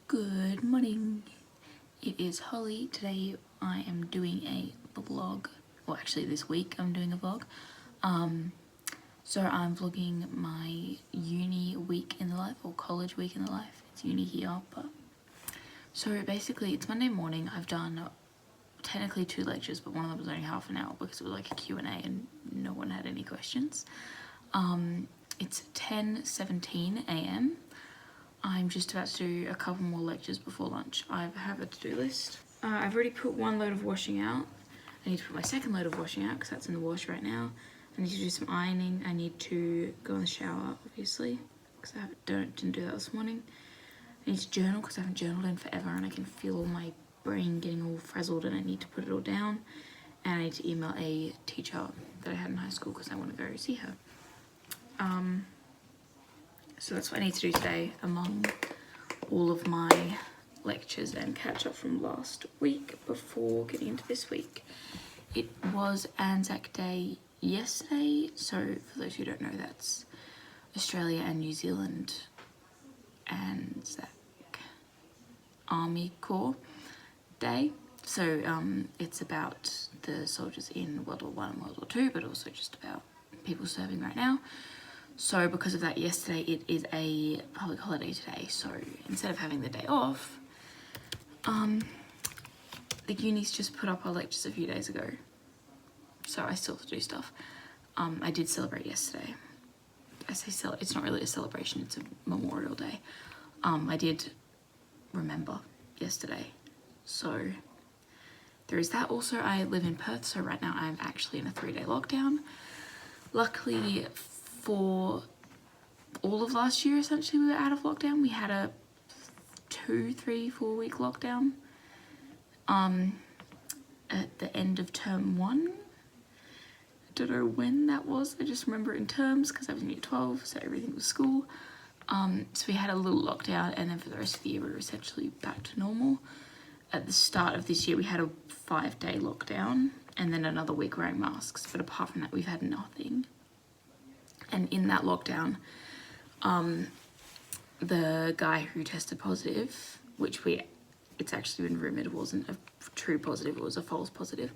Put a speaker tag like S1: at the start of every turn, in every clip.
S1: Good morning. It is Holly. Today I am doing a vlog. Well, actually this week I'm doing a vlog. So I'm vlogging my uni week in the life, or college week in the life. It's uni here, but... So basically it's Monday morning. I've done technically 2 lectures, but one of them was only half an hour because it was like a Q&A and no one had any questions. It's 10:17 a.m. I'm just about to do a couple more lectures before lunch. I have a to-do list. I've already put 1 load of washing out. I need to put my 2nd load of washing out because that's in the wash right now. I need to do some ironing. I need to go in the shower, obviously, because I didn't do that this morning. I need to journal because I haven't journaled in forever and I can feel all my brain getting all frazzled and I need to put it all down. And I need to email a teacher that I had in high school because I want to go see her. So that's what I need to do today among all of my lectures and catch up from last week before getting into this week. It was Anzac Day yesterday, so for those who don't know, that's Australia and New Zealand Anzac Army Corps Day. So it's about the soldiers in World War I and World War II, but also just about people serving right now. So because of that, yesterday it is a public holiday today. So instead of having the day off, the uni's just put up our lectures a few days ago. So I still have to do stuff. I did celebrate yesterday. I say it's not really a celebration, it's a Memorial Day. I did remember yesterday. So there is that. Also, I live in Perth, so right now I'm actually in a 3-day lockdown. Luckily, for all of last year, essentially, we were out of lockdown. We had a 2, 3, 4 week lockdown at the end of term 1. I don't know when that was. I just remember it in terms because I was in year 12, so everything was school. So we had a little lockdown, and then for the rest of the year we were essentially back to normal. At the start of this year we had a 5-day lockdown and then another week wearing masks, but apart from that we've had nothing. And in that lockdown, the guy who tested positive, which it's actually been rumoured it wasn't a true positive, it was a false positive,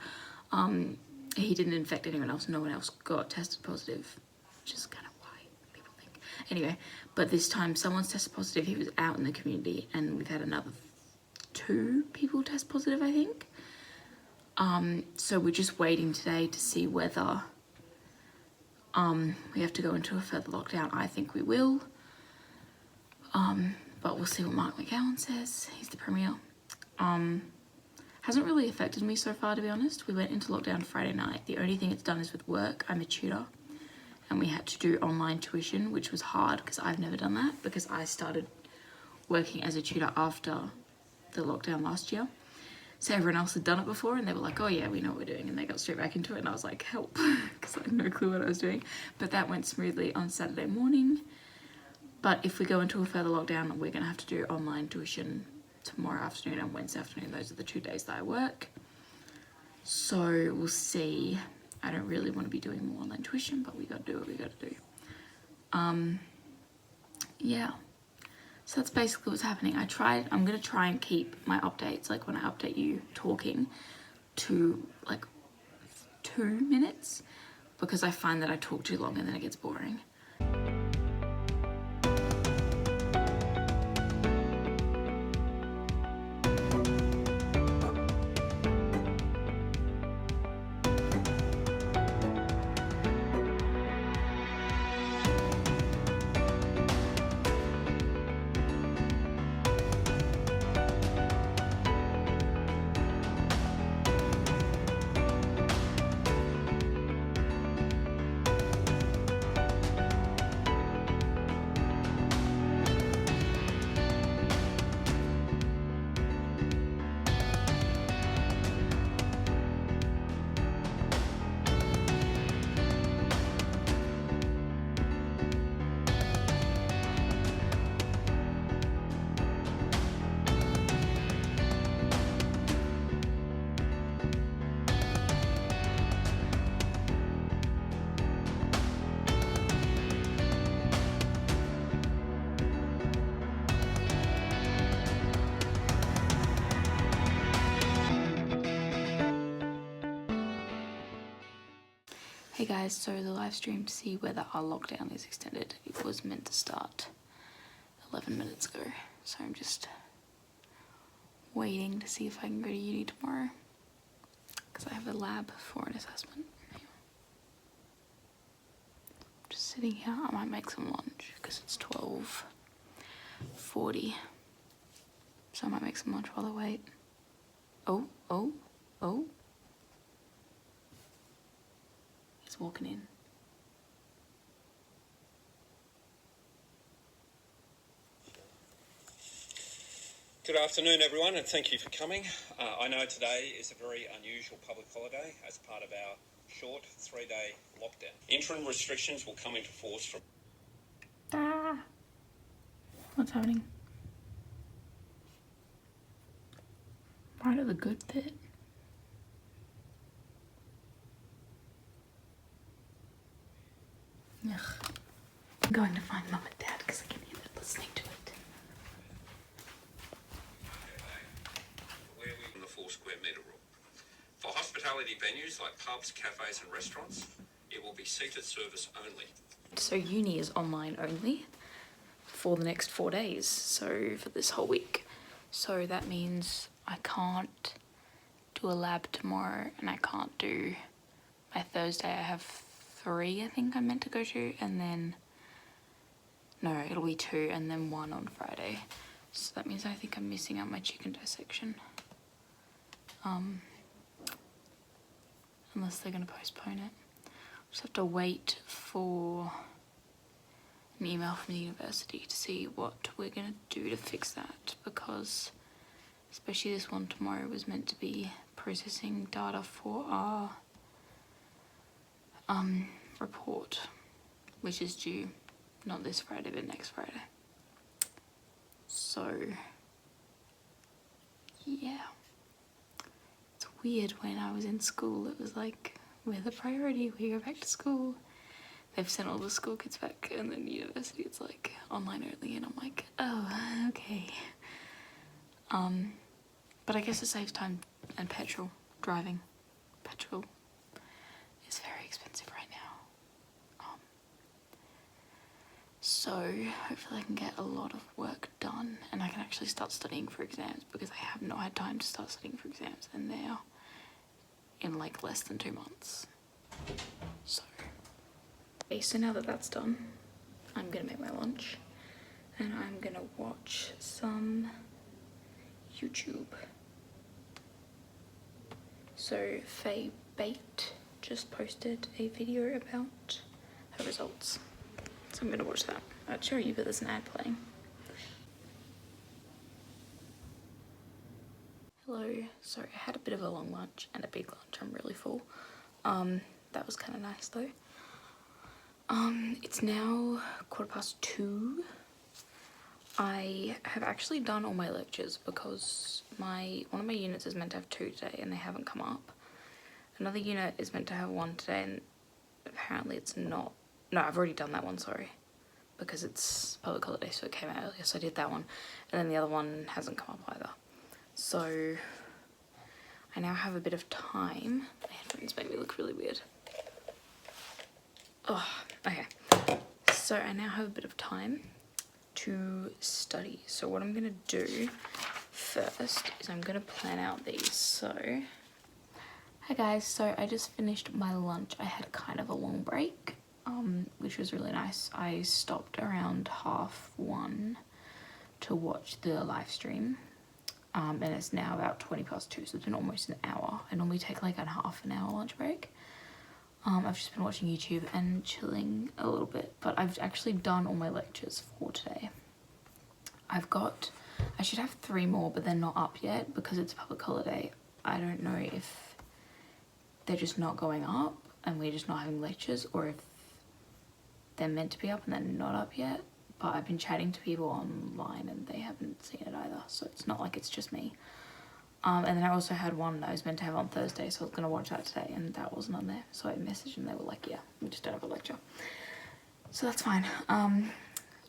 S1: he didn't infect anyone else, no one else got tested positive, which is kind of why people think. Anyway, but this time someone's tested positive, he was out in the community, and we've had another 2 people test positive, I think. So we're just waiting today to see whether we have to go into a further lockdown. I think we will. But we'll see what Mark McGowan says. He's the Premier. Hasn't really affected me so far, to be honest. We went into lockdown Friday night. The only thing it's done is with work. I'm a tutor and we had to do online tuition, which was hard because I've never done that because I started working as a tutor after the lockdown last year. So everyone else had done it before and they were like, oh yeah, we know what we're doing, and they got straight back into it, and I was like, help, because I had no clue what I was doing. But that went smoothly on Saturday morning. But if we go into a further lockdown, we're going to have to do online tuition tomorrow afternoon and Wednesday afternoon. Those are the 2 days that I work. So we'll see. I don't really want to be doing more online tuition, but we got to do what we got to do. Yeah. So that's basically what's happening. I'm going to try and keep my updates, like when I update you talking, to like 2 minutes, because I find that I talk too long and then it gets boring. Hey guys, so the live stream to see whether our lockdown is extended. It was meant to start 11 minutes ago, so I'm just waiting to see if I can go to uni tomorrow because I have a lab for an assessment. Just sitting here. I might make some lunch because it's 12:40, so I might make some lunch while I wait. Oh. He's walking in.
S2: Good afternoon, everyone, and thank you for coming. I know today is a very unusual public holiday as part of our short 3-day lockdown. Interim restrictions will come into force from...
S1: What's happening? Right at the good bit. Ugh. I'm going to find Mum and Dad because I can hear them listening to it.
S2: The 4 square metre rule. For hospitality venues like pubs, cafes and restaurants, it will be seated service only.
S1: So uni is online only for the next 4 days, so for this whole week. So that means I can't do a lab tomorrow and I can't do by Thursday. I have 3 I think I'm meant to go to, and then no, it'll be 2 and then 1 on Friday. So that means I think I'm missing out my chicken dissection. Unless they're gonna postpone it. Just have to wait for an email from the university to see what we're gonna do to fix that, because especially this one tomorrow was meant to be processing data for our report, which is due not this Friday but next Friday. So yeah, it's weird. When I was in school it was like, we're the priority, we go back to school. They've sent all the school kids back, and then university it's like online only, and I'm like, oh, okay. But I guess it saves time and petrol driving. Petrol is very expensive right now. So hopefully I can get a lot of work done and I can actually start studying for exams, because I have not had time to start studying for exams, and they're in like less than 2 months. So now that that's done, I'm gonna make my lunch and I'm gonna watch some YouTube. So Faye Bate just posted a video about her results, so I'm gonna watch that. I'll show you, but there's an ad playing. Hello, sorry, I had a bit of a long lunch and a big lunch. I'm really full. That was kind of nice though. It's now 2:15. I have actually done all my lectures because one of my units is meant to have 2 today and they haven't come up. Another unit is meant to have 1 today and apparently it's not. No, I've already done that one, sorry, because it's public holiday, so it came out earlier, so I did that one. And then the other one hasn't come up either. So I now have a bit of time. My headphones make me look really weird. Oh, okay. So I now have a bit of time to study. So what I'm gonna do first is I'm gonna plan out these. So, hi guys, so I just finished my lunch. I had kind of a long break, which was really nice. I stopped around 1:30 to watch the live stream. And it's now about 2:20, so it's been almost an hour. I normally take like a half an hour lunch break. I've just been watching YouTube and chilling a little bit, but I've actually done all my lectures for today. I should have 3 more, but they're not up yet because it's a public holiday. I don't know if they're just not going up and we're just not having lectures, or if they're meant to be up and they're not up yet. But I've been chatting to people online and they haven't seen it either, so it's not like it's just me. And then I also had one that I was meant to have on Thursday, so I was going to watch that today and that wasn't on there. So I messaged and they were like, yeah, we just don't have a lecture. So that's fine.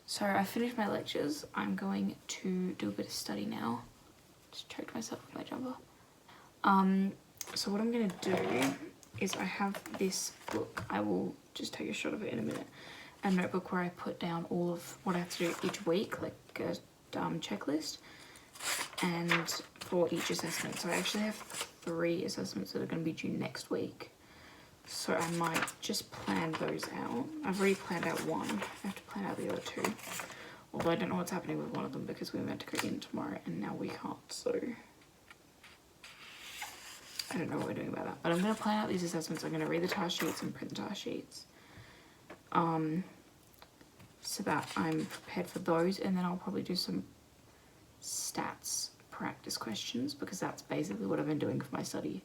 S1: So I finished my lectures. I'm going to do a bit of study now. Just choked myself with my jumper. So what I'm going to do is I have this book. I will just take a shot of it in a minute. A notebook where I put down all of what I have to do each week, like a checklist, and for each assessment. So I actually have 3 assessments that are going to be due next week. So I might just plan those out. I've already planned out one. I have to plan out the other 2. Although I don't know what's happening with one of them because we were meant to go in tomorrow and now we can't. So I don't know what we're doing about that. But I'm going to plan out these assessments. I'm going to read the task sheets and print the task sheets. So that I'm prepared for those, and then I'll probably do some stats practice questions because that's basically what I've been doing for my study.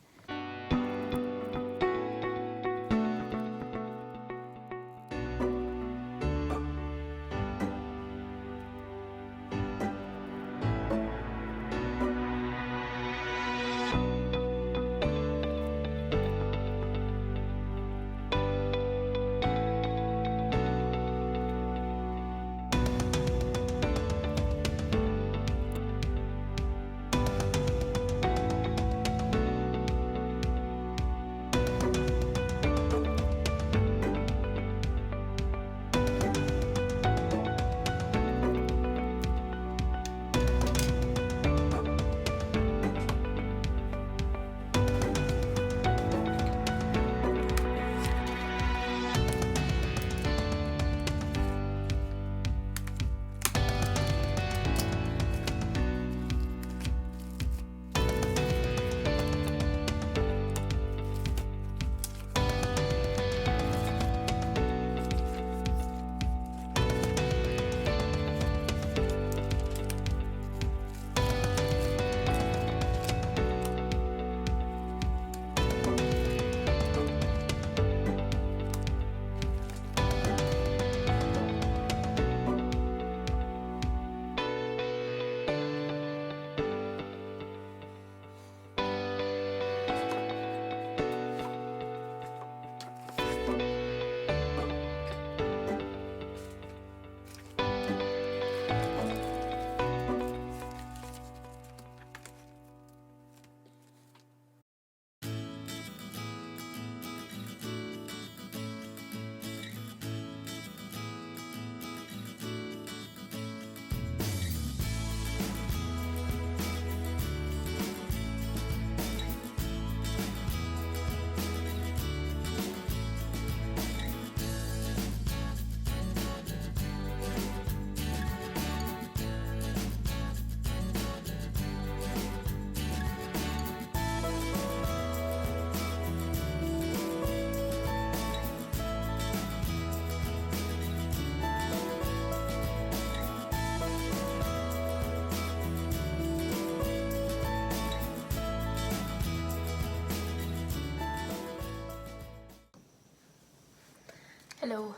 S1: Hello,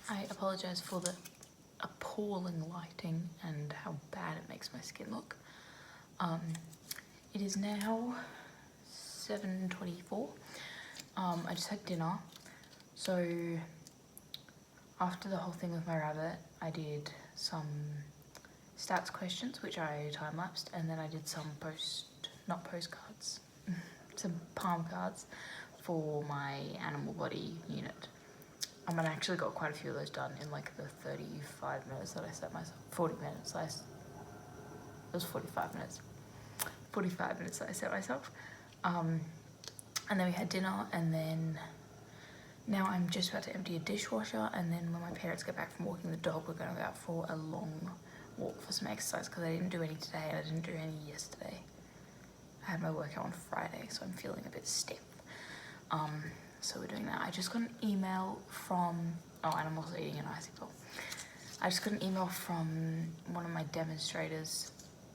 S1: I apologise for the appalling lighting and how bad it makes my skin look. It is now 7:24. I just had dinner. So after the whole thing with my rabbit, I did some stats questions, which I time-lapsed, and then I did some some palm cards for my animal body unit. I actually got quite a few of those done in like the 35 minutes that I set myself. 40 minutes. It was 45 minutes. 45 minutes that I set myself. And then we had dinner, and then now I'm just about to empty a dishwasher, and then when my parents get back from walking the dog, we're going to go out for a long walk for some exercise because I didn't do any today and I didn't do any yesterday. I had my workout on Friday, so I'm feeling a bit stiff. So we're doing that. I just got an email from, and I'm also eating an icicle. I just got an email from one of my demonstrators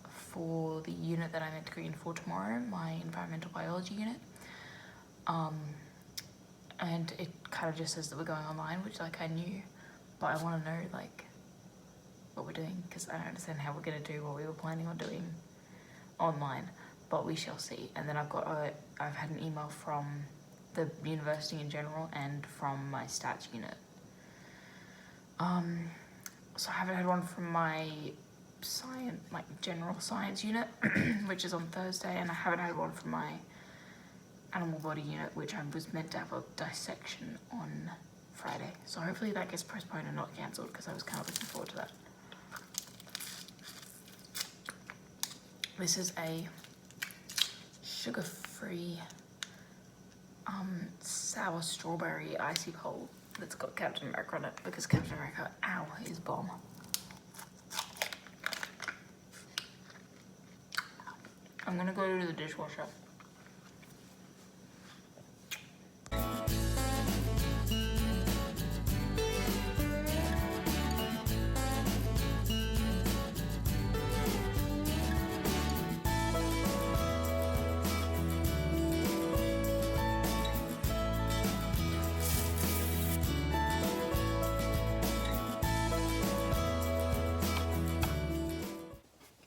S1: for the unit that I'm meant to go in for tomorrow, my environmental biology unit. And it kind of just says that we're going online, which like I knew, but I want to know like what we're doing because I don't understand how we're going to do what we were planning on doing online, but we shall see. And then I've had an email from the university in general and from my stats unit. So I haven't had one from my general science unit, which is on Thursday, and I haven't had one from my animal body unit, which I was meant to have a dissection on Friday. So hopefully that gets postponed and not cancelled, because I was kind of looking forward to that. This is a sugar-free sour strawberry icy pole that's got Captain America on it, because Captain America, ow, is bomb. I'm gonna go to the dishwasher.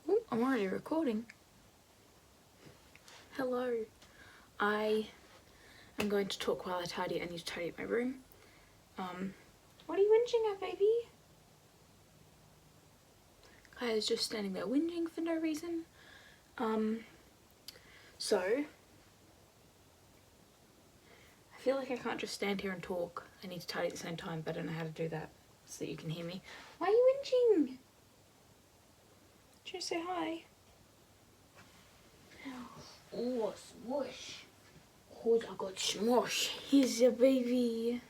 S1: Ooh, I'm already recording. Hello. I am going to talk while I tidy. I need to tidy up my room. What are you whinging at, baby? Kaya's just standing there whinging for no reason. So I feel like I can't just stand here and talk. I need to tidy at the same time, but I don't know how to do that so that you can hear me. Why are you whinging? Did you say hi? Oh, smush. Oh, I got smush. Here's your baby.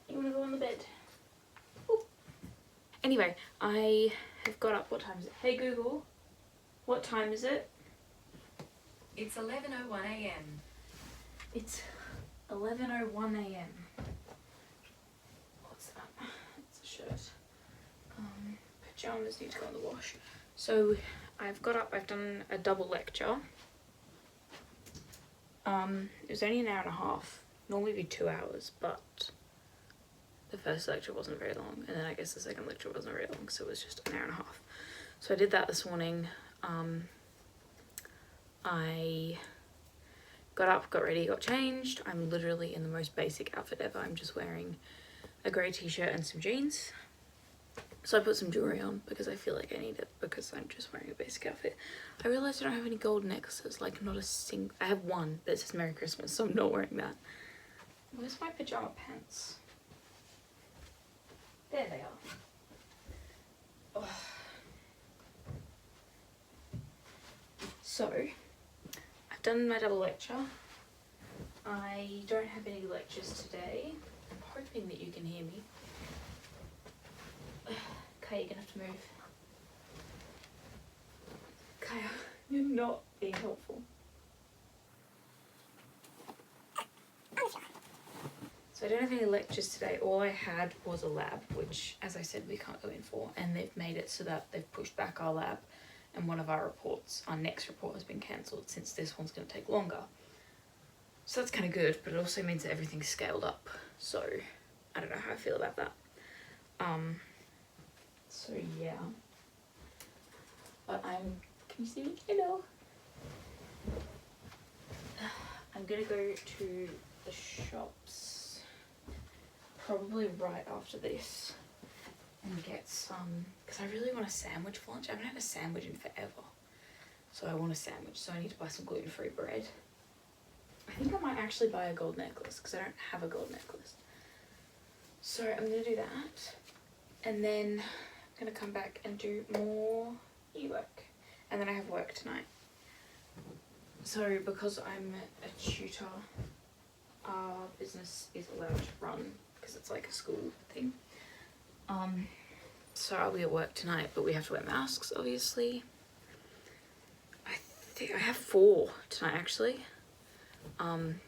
S1: You wanna go on the bed? Ooh. Anyway, I have got up. What time is it? Hey Google, what time is it?
S3: It's 11:01 a.m.
S1: It's 11:01 a.m. What's that? It's a shirt. Pajamas need to go in the wash. So I've got up, I've done a double lecture. It was only an hour and a half. Normally it'd be 2 hours, but the first lecture wasn't very long, and then I guess the second lecture wasn't very long, so it was just an hour and a half. So I did that this morning. I got up, got ready, got changed. I'm literally in the most basic outfit ever. I'm just wearing a grey t-shirt and some jeans. So I put some jewellery on because I feel like I need it, because I'm just wearing a basic outfit. I realised I don't have any gold necklaces, like not a single. I have one that says Merry Christmas, so I'm not wearing that. Where's my pyjama pants? There they are. Oh. So I've done my double lecture. I don't have any lectures today. I'm hoping that you can hear me. Kaya, you're gonna have to move. Kaya, you're not being helpful. So I don't have any lectures today. All I had was a lab, which, as I said, we can't go in for, and they've made it so that they've pushed back our lab, and one of our reports, our next report, has been cancelled since this one's going to take longer. So that's kind of good, but it also means that everything's scaled up. So I don't know how I feel about that. So yeah. But can you see me? Hello. I'm gonna go to the shops probably right after this and get some, because I really want a sandwich for lunch. I haven't had a sandwich in forever. So I want a sandwich, so I need to buy some gluten-free bread. I think I might actually buy a gold necklace, because I don't have a gold necklace. So I'm gonna do that, and then I'm gonna come back and do more e-work, and then I have work tonight. So because I'm a tutor, our business is allowed to run because it's like a school thing. So I'll be at work tonight, but we have to wear masks, obviously. I think I have 4 tonight, actually. One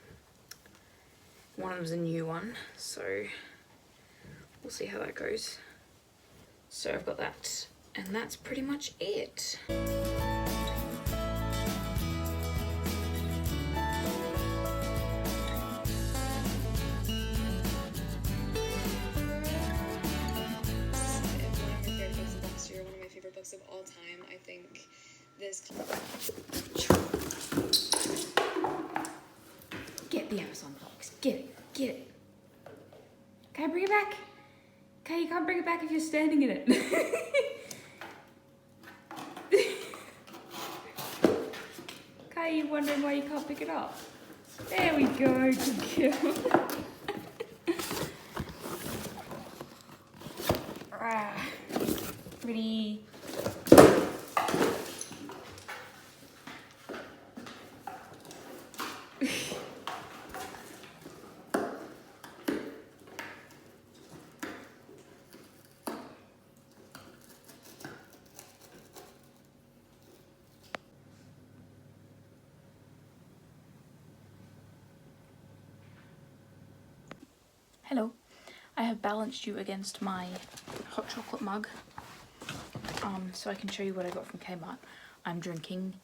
S1: of them's a new one, so we'll see how that goes. So I've got that, and that's pretty much it.
S3: Of all time, I think this.
S1: Get the Amazon box. Get it. Get it. Can I bring it back? Okay, you can't bring it back if you're standing in it. Okay, you're wondering why you can't pick it up. There we go, good girl. Ready? Hello, I have balanced you against my hot chocolate mug, so I can show you what I got from Kmart. I'm drinking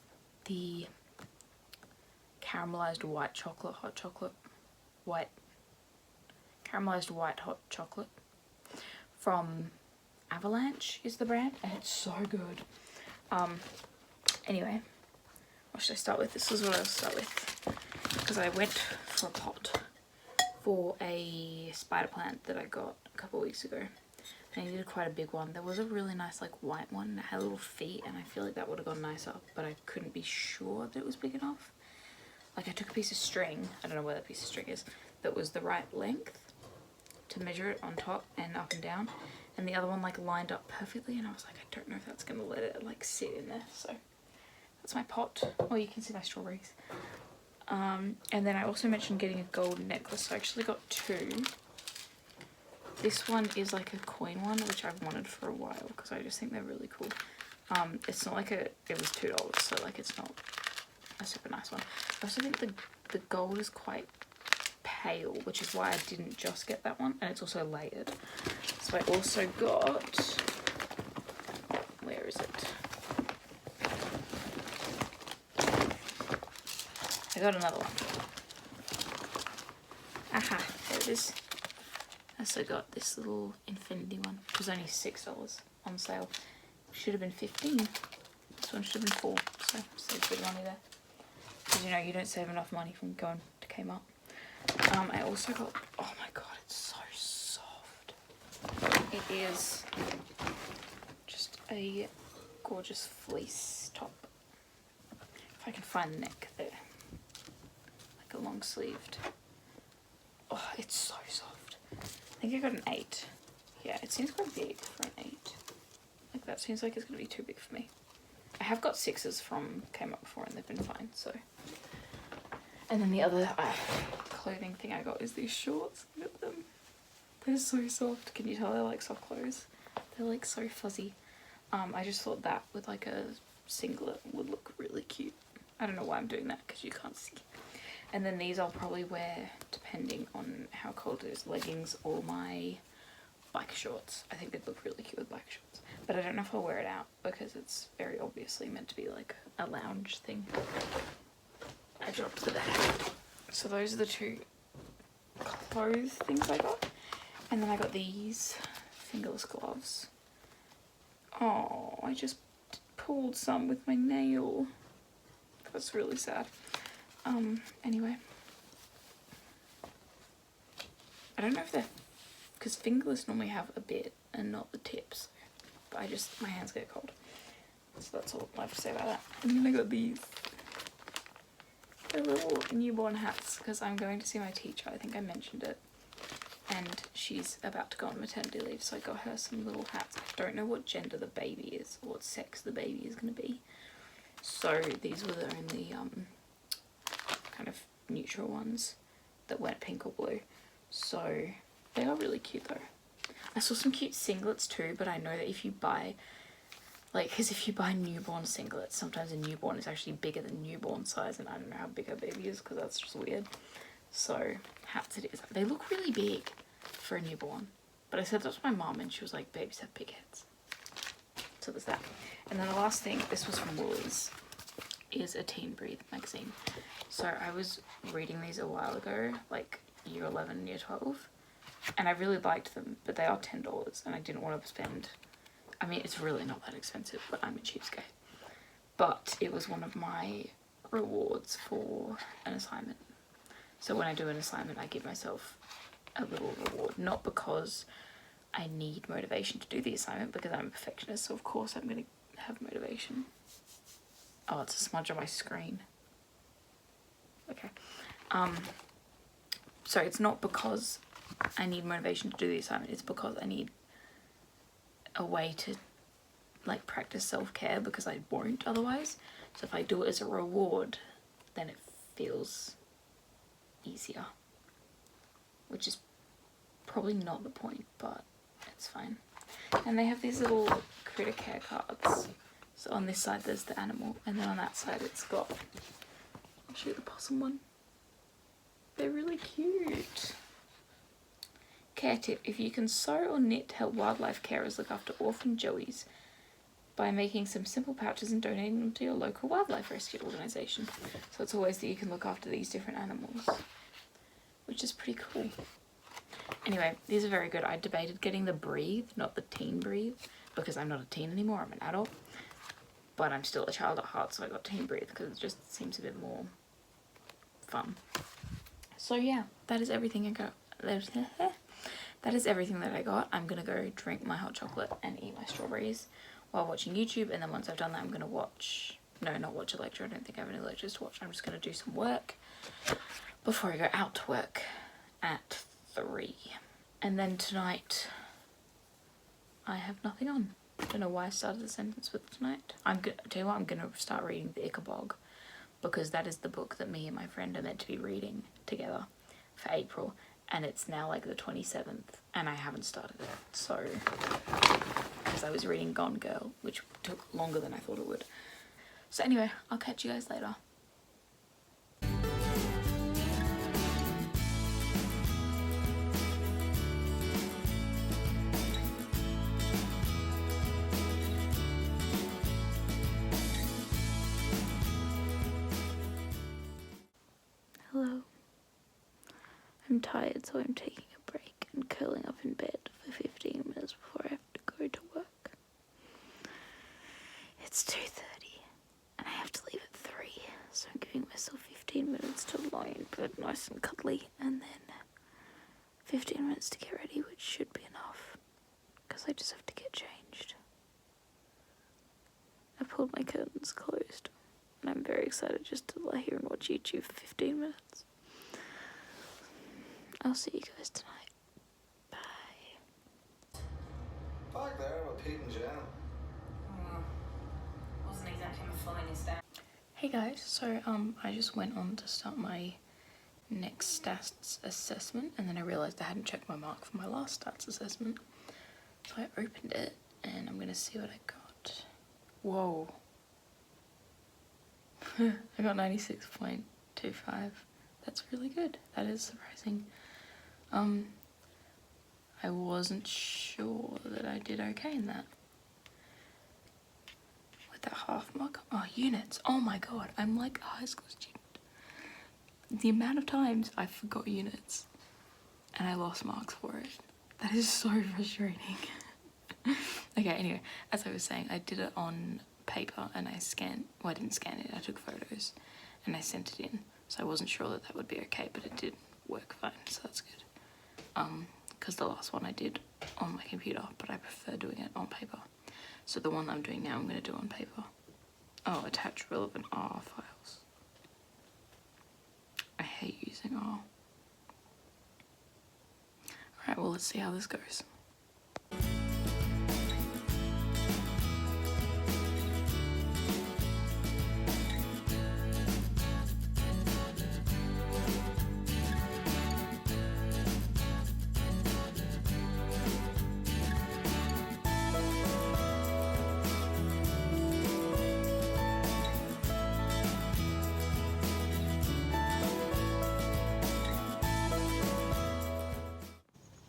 S1: the caramelized white chocolate hot chocolate, caramelized white hot chocolate from Avalanche is the brand, and it's so good. Anyway, what should I start with? This is what I'll start with, because I went for a pot for a spider plant that I got a couple of weeks ago. I needed quite a big one. There was a really nice like white one that had little feet, and I feel like that would have gone nicer, but I couldn't be sure that it was big enough. Like I took a piece of string, I don't know where that piece of string is, that was the right length to measure it on top and up and down, and the other one like lined up perfectly, and I was like, I don't know if that's gonna let it like sit in there. So that's my pot. Oh, you can see my strawberries. And then I also mentioned getting a gold necklace, so I actually got two. This one is like a coin one, which I've wanted for a while because I just think they're really cool. It's not like it was $2, so like it's not a super nice one. I also think the gold is quite pale, which is why I didn't just get that one, and it's also layered. So I also got, where is it? I got another one. Aha, there it is. I also got this little infinity one, which was only $6 on sale. Should have been 15. This one should have been 4, so saved a bit of money there. Because you know, you don't save enough money from going to Kmart. I also got, oh my god, it's so soft. It is just a gorgeous fleece top. If I can find the neck there. Like a long sleeved. Oh, it's so soft. I think I got an 8. Yeah, it seems quite big for an 8. Like that seems like it's gonna be too big for me. I have got 6s from Kmart before and they've been fine, so. And then the other clothing thing I got is these shorts. Look at them. They're so soft. Can you tell they're like soft clothes? They're like so fuzzy. I just thought that with like a singlet would look really cute. I don't know why I'm doing that because you can't see. And then these I'll probably wear depending on how cold it is. Leggings or my bike shorts. I think they'd look really cute with bike shorts. But I don't know if I'll wear it out because it's very obviously meant to be like a lounge thing. I dropped the bag. So those are the two clothes things I got. And then I got these fingerless gloves. Oh, I just pulled some with my nail. That's really sad. Anyway. I don't know if they're, because fingerless normally have a bit and not the tips. But my hands get cold. So that's all I have to say about that. And then I got these. They're little newborn hats because I'm going to see my teacher. I think I mentioned it. And she's about to go on maternity leave, so I got her some little hats. I don't know what gender the baby is or what sex the baby is going to be. So these were the only kind of neutral ones that weren't pink or blue. So they are really cute though. I saw some cute singlets too, but I know that if you buy, like, because if you buy newborn singlets, sometimes a newborn is actually bigger than newborn size, and I don't know how big a baby is because that's just weird. So hats it is. They look really big for a newborn, but I said that to my mom and she was like, babies have big heads. So there's that. And then the last thing, this was from Woolies, is a Teen Breathe magazine. So I was reading these a while ago, like year 11, year 12, and I really liked them, but they are $10 and I didn't want to spend, I mean, it's really not that expensive, but I'm a cheapskate. But it was one of my rewards for an assignment. So when I do an assignment, I give myself a little reward, not because I need motivation to do the assignment because I'm a perfectionist, so of course I'm going to have motivation. Oh, it's a smudge on my screen. Okay. So it's not because I need motivation to do the assignment, it's because I need a way to like practice self-care because I won't otherwise. So if I do it as a reward, then it feels easier, which is probably not the point, but it's fine. And they have these little critter care cards. So on this side there's the animal, and then on that side it's got, I'll show you the possum one. They're really cute. Care tip: if you can sew or knit to help wildlife carers look after orphan joeys by making some simple pouches and donating them to your local wildlife rescue organisation. So it's always that you can look after these different animals, which is pretty cool. Anyway, these are very good. I debated getting the Breathe, not the Teen Breathe, because I'm not a teen anymore, I'm an adult. But I'm still a child at heart, so I got Teen Breathe because it just seems a bit more fun. So yeah, that is everything I got. That is everything that I got. I'm gonna go drink my hot chocolate and eat my strawberries while watching YouTube, and then once I've done that I'm gonna watch, no, not watch a lecture, I don't think I have any lectures to watch. I'm just gonna do some work before I go out to work at 3. And then tonight I have nothing on. I don't know why I started the sentence with tonight. Tell you what, I'm gonna start reading the Ichabog, because that is the book that me and my friend are meant to be reading together for April, and it's now like the 27th and I haven't started it. So, because I was reading Gone Girl, which took longer than I thought it would. So anyway, I'll catch you guys later. Hello. I'm tired, so I'm taking a break and curling up in bed for 15 minutes before I have to go to work. It's 2:30 and I have to leave at 3, so I'm giving myself 15 minutes to lie in bed nice and cuddly, and then 15 minutes to get ready, which should be enough because I just have to get changed. I pulled my curtains closed and I'm very excited just to lie here and watch YouTube for 15 minutes. I'll see you guys tonight. Bye.
S4: Back there with Pete and Jen.
S1: Wasn't exactly my finest day. Hey guys, so I just went on to start my next stats assessment, and then I realised I hadn't checked my mark for my last stats assessment. So I opened it and I'm gonna see what I got. Whoa. I got 96.25. That's really good. That is surprising. I wasn't sure that I did okay in that. With that half mark. Oh, units. Oh my god, I'm like a high school student. The amount of times I forgot units and I lost marks for it. That is so frustrating. Okay, anyway, as I was saying, I did it on paper and I scanned, well, I didn't scan it, I took photos and I sent it in. So I wasn't sure that that would be okay, but it did work fine, so that's good. Because the last one I did on my computer, but I prefer doing it on paper. So the one I'm doing now, I'm going to do on paper. Oh, attach relevant R files. I hate using R. Alright, well, let's see how this goes.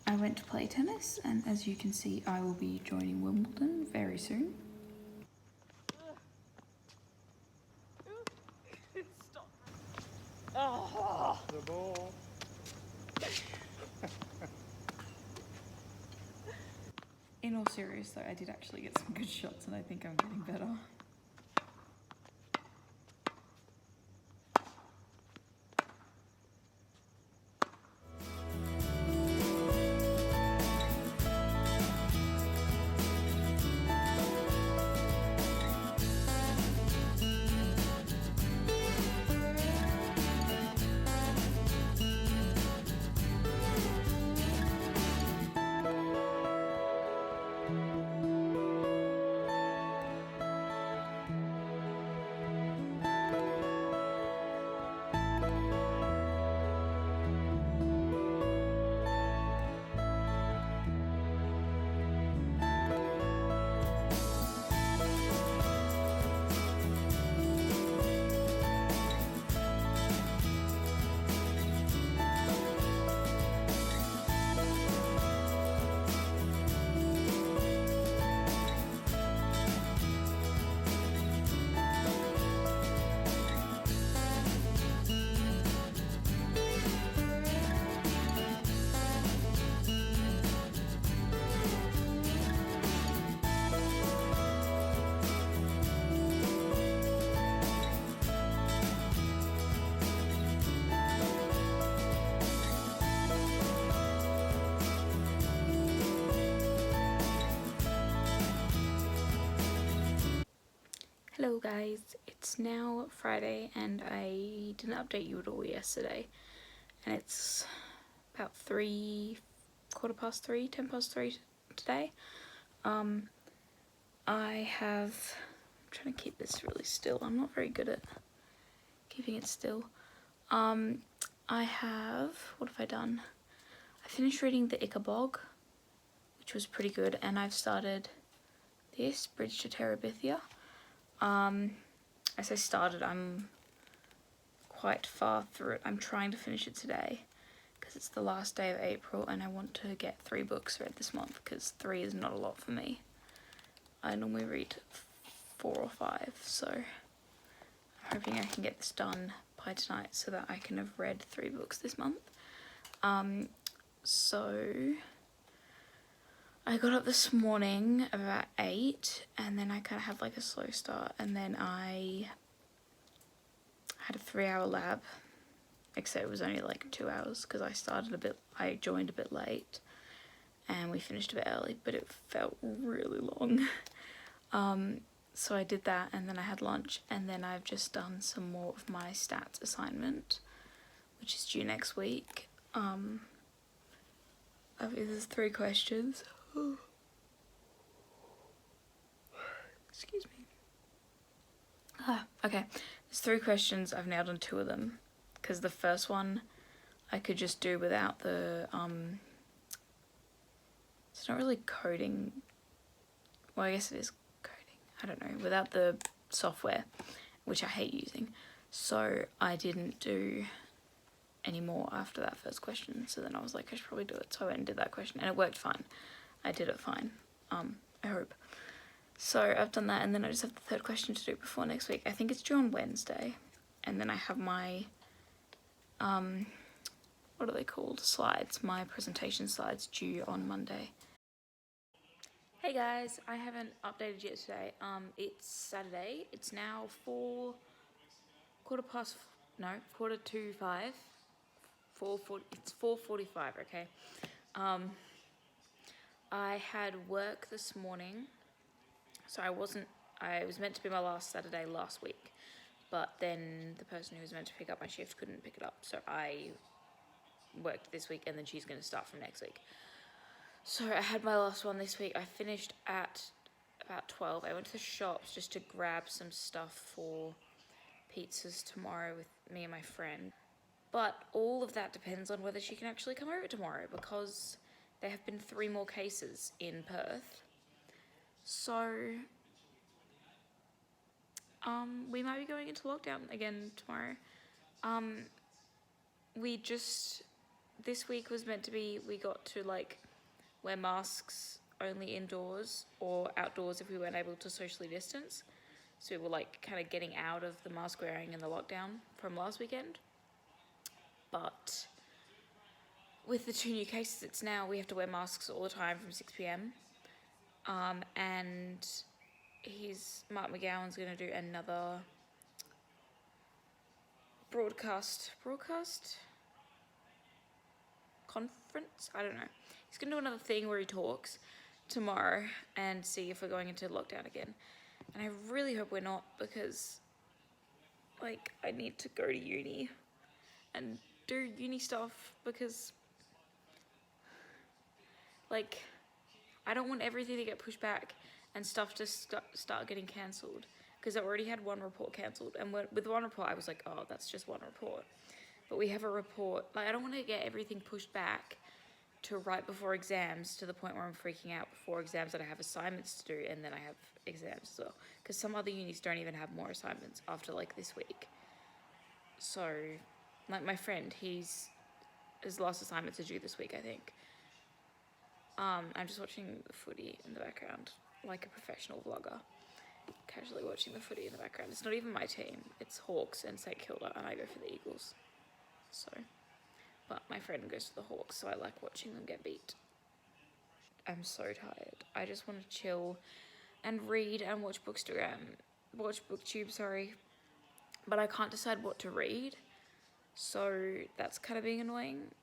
S1: I went to play tennis, and as you can see, I will be joining Wimbledon very soon.
S4: Oh, the ball.
S1: In all seriousness though, I did actually get some good shots and I think I'm getting better. Hello guys, it's now Friday and I didn't update you at all yesterday, and it's about 3, 3:15, 3:10 today. I'm trying to keep this really still. I'm not very good at keeping it still. What have I done? I finished reading the Ichabog, which was pretty good, and I've started this, Bridge to Terabithia. As I started, I'm quite far through it. I'm trying to finish it today because it's the last day of April and I want to get 3 books read this month because 3 is not a lot for me. I normally read 4 or 5, so I'm hoping I can get this done by tonight so that I can have read 3 books this month. So I got up this morning about 8 and then I kind of had like a slow start, and then I had a 3-hour lab, except it was only like 2 hours because I joined a bit late and we finished a bit early, but it felt really long. So I did that and then I had lunch, and then I've just done some more of my stats assignment, which is due next week. There's 3 questions. Excuse me. Okay. There's 3 questions. I've nailed on 2 of them because the first one I could just do without the it's not really coding. Well, I guess it is coding. I don't know. Without the software, which I hate using. So I didn't do any more after that first question. So then I was like, I should probably do it. So I went and did that question, and it worked fine. I did it fine. I hope. So I've done that, and then I just have the 3rd question to do before next week. I think it's due on Wednesday, and then I have my what are they called? Slides. My presentation slides due on Monday. Hey guys, I haven't updated yet today. It's Saturday. It's now 4:45. 4:40. It's 4:45. Okay. I had work this morning, so I was meant to be my last Saturday last week, but then the person who was meant to pick up my shift couldn't pick it up, so I worked this week, and then she's going to start from next week. So I had my last one this week. I finished at about 12. I went to the shops just to grab some stuff for pizzas tomorrow with me and my friend. But all of that depends on whether she can actually come over tomorrow, because there have been 3 more cases in Perth. So we might be going into lockdown again tomorrow. This week was meant to be, we got to like wear masks only indoors or outdoors if we weren't able to socially distance. So we were like kind of getting out of the mask wearing and the lockdown from last weekend. But with the 2 new cases, it's now we have to wear masks all the time from 6 p.m. And Mark McGowan's going to do another broadcast conference? I don't know. He's going to do another thing where he talks tomorrow and see if we're going into lockdown again. And I really hope we're not, because like I need to go to uni and do uni stuff, because like I don't want everything to get pushed back and stuff to start getting cancelled, because I already had 1 report cancelled, and with 1 report I was like, oh, that's just 1 report. But we have a report, like I don't want to get everything pushed back to right before exams, to the point where I'm freaking out before exams that I have assignments to do and then I have exams as well, because some other unis don't even have more assignments after like this week. So like my friend, his last assignments are due this week, I think. I'm just watching the footy in the background like a professional vlogger, casually watching the footy in the background. It's not even my team, it's Hawks and St Kilda, and I go for the Eagles. So, but my friend goes to the Hawks, so I like watching them get beat. I'm so tired. I just want to chill and read and watch Booktube, sorry. But I can't decide what to read, so that's kind of being annoying.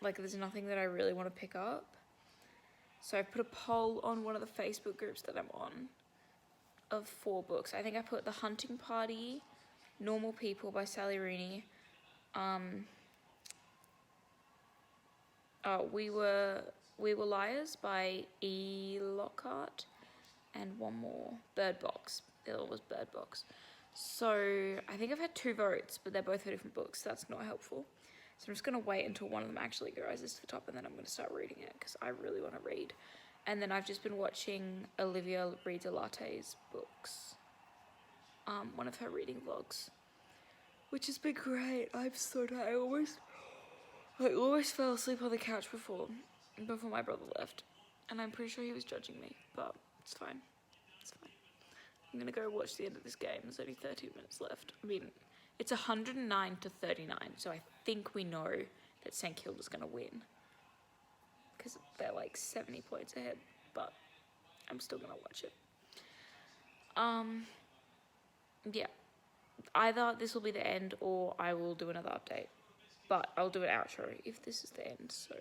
S1: Like there's nothing that I really want to pick up. So I put a poll on one of the Facebook groups that I'm on of 4 books. I think I put The Hunting Party, Normal People by Sally Rooney, We Were Liars by E. Lockhart, and one more, Bird Box. The other one was Bird Box. So I think I've had 2 votes, but they're both for different books. So that's not helpful. So I'm just going to wait until one of them actually rises to the top, and then I'm going to start reading it because I really want to read. And then I've just been watching Olivia Reads a Latte's books, one of her reading vlogs, which has been great. I'm so tired. I almost fell asleep on the couch before my brother left, and I'm pretty sure he was judging me, but it's fine. It's fine. I'm gonna go watch the end of this game. There's only 13 minutes left. I mean, it's 109 to 39, so I think we know that St. Kilda's gonna win because they're like 70 points ahead, but I'm still gonna watch it. Yeah, either this will be the end or I will do another update, but I'll do an outro if this is the end, so